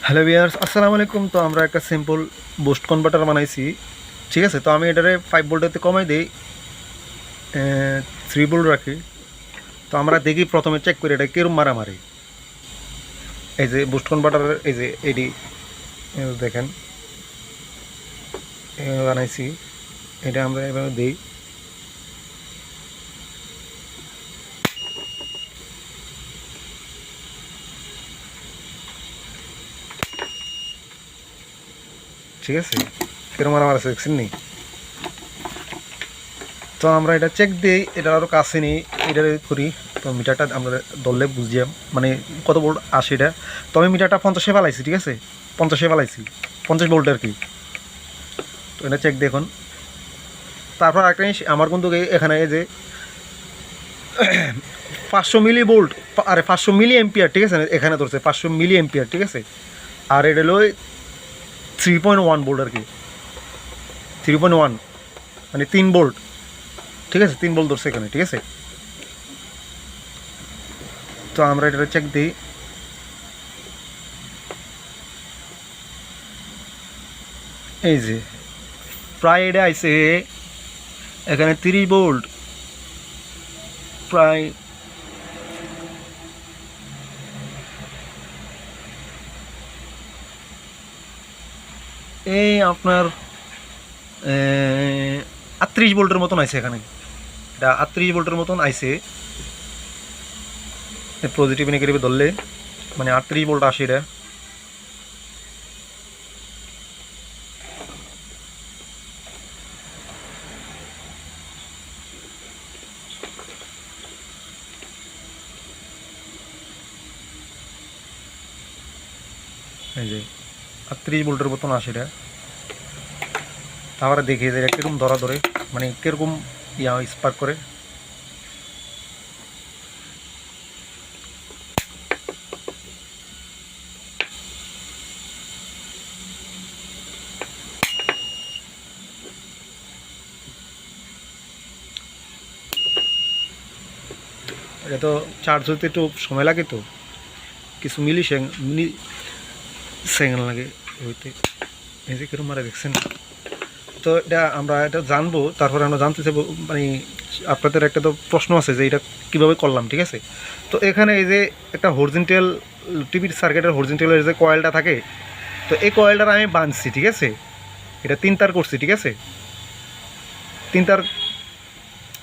Hello viewers, আসসালামু আলাইকুম। তো আমরা একটা সিম্পল বুস্ট কনভার্টার বানাইছি, ঠিক আছে। তো আমি এটারে 5 ভোল্টেতে কমাই দিই, 3 ভোল্ট রাখি। তো আমরা দেখি, প্রথমে চেক করি এটা কিরম মারামারি। এই যে বুস্ট কনভার্টারের এই যে এডি দেখেন বানাইছি, এটা আমরা এভাবে দিই। ঠিক আছে, কিরম মারামারি আছে দেখছেন নি। তো আমরা এটা চেক দিই, এটা আরও কাছে নিই, এটা করি। তো মিটারটা আমরা ধরলে বুঝিয়াম মানে কত ভোল্ট আসে এটা। তো আমি মিটারটা 50-এ ফেলাইছি, ঠিক আছে, 50-এ ফেলাইছি, 50 ভোল্ট আর কি। তো এটা চেক দেখুন। তারপর একটা জিনিস আমার কিন্তু এখানে এই যে 500 মিলি ভোল্ট, আরে 500 মিলি এম্পিয়ার, ঠিক আছে, এখানে ধরছে 500 মিলি এম্পিয়ার, ঠিক আছে। আর এটা হলো 3.1 ভোল্ট আর কি, 3.1 মানে 3 ভোল্ট, ঠিক আছে, 3 ভোল্ট ধরছে এখানে, ঠিক আছে। তো আমরা এটা চেক দিই। এই যে প্রায় এটা আইছে এখানে 30 ভোল্ট, প্রায় এই আপনার 38 ভোল্টের মতন আইছে এখানে। এটা 38 ভোল্টের মতন আইছে, পজিটিভ নেগেটিভ ধরলে মানে 38 ভোল্ট আসে এটা। এই যে 38 ভোল্টের মতন আসে এটা। তারপরে দেখি যে কীরকম ধরা ধরে, মানে কীরকম স্পার্ক করে। এটা তো চার্জ হতে একটু সময় লাগে, তো কিছু মিলি সেকেন্ড লাগে হইতে। এই যে কীরকম মারা দেখছেন। তো এটা আমরা এটা জানবো, তারপরে আমরা জানতে চাইবো, মানে আপনাদের একটা তো প্রশ্ন আছে যে এটা কীভাবে করলাম, ঠিক আছে। তো এখানে এই যে একটা হরিজন্টাল টিভির সার্কিটের হরিজন্টালের যে কয়েলটা থাকে, তো এই কয়েলটার আমি বাঁধছি, ঠিক আছে। এটা 3 তার করছি, ঠিক আছে, 3 তার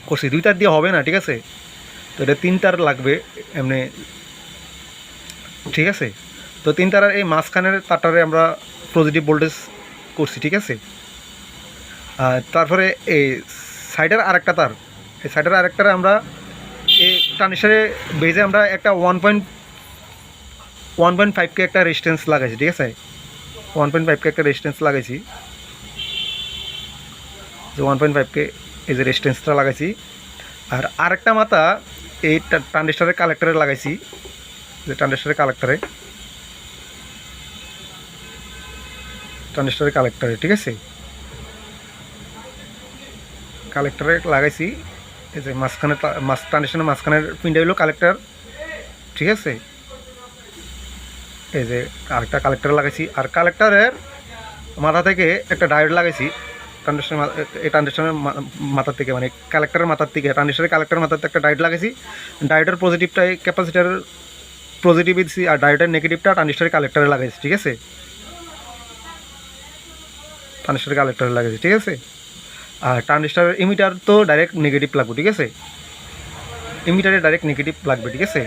করছি, 2 তার দিয়ে হবে না, ঠিক আছে। তো এটা 3 তার লাগবে এমনি, ঠিক আছে। তো 3 তারের এই মাঝখানের তারটারে আমরা পজিটিভ ভোল্টেজ করছি, ঠিক আছে। তারপরে এই সাইডের আরেকটা তার, এই সাইডের আরেকটারে আমরা এই ট্রানজিস্টরে বেজে আমরা একটা 1.5K একটা রেজিস্ট্যান্স লাগাইছি, ঠিক আছে, 1.5K একটা রেজিস্ট্যান্স লাগাইছি, যে 1.5K এই যে রেজিস্ট্যান্সটা লাগাইছি। আর আরেকটা মাথা এই ট্রানজিস্টরের কালেক্টরে লাগাইছি, যে ট্রানজিস্টরের কালেক্টরে, ঠিক আছে, কালেক্টরে লাগাইছি। এই যে মাঝখানে ট্রানজিস্টরের মাঝখানের পিনটা হলো কালেক্টর, ঠিক আছে। এই যে আরেকটা কালেক্টর লাগাইছি, আর কালেক্টরের মাথা থেকে একটা ডায়োড লাগাইছি। ট্রানজিস্টরের মাথার থেকে, মানে কালেক্টরের মাথার থেকে, ট্রানজিস্টরের কালেক্টরের মাথার থেকে একটা ডায়োড লাগাইছি। ডায়োডের পজিটিভটাই ক্যাপাসিটার পজিটিভ দিচ্ছি, আর ডায়োডের নেগেটিভটা ট্রানজিস্টরের কালেক্টরে লাগাইছি, ঠিক আছে, ট্রানজিস্টরের কালেক্টরে লাগাইছি, ঠিক আছে। আর ট্রানজিস্টরের ইমিটার তো ডাইরেক্ট নেগেটিভ লাগবে, ঠিক আছে, ইমিটারে ডাইরেক্ট নেগেটিভ লাগবে, ঠিক আছে।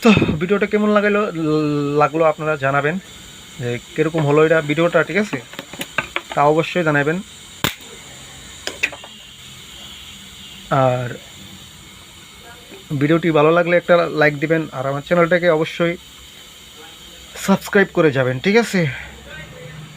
তো ভিডিওটা কেমন লাগলো আপনারা জানাবেন, যে কীরকম হলো এটা ভিডিওটা, ঠিক আছে, তা অবশ্যই জানাবেন। আর ভিডিওটি ভালো লাগলে একটা লাইক দিবেন, আর আমার চ্যানেলটাকে অবশ্যই সাবস্ক্রাইব করে যাবেন, ঠিক আছে।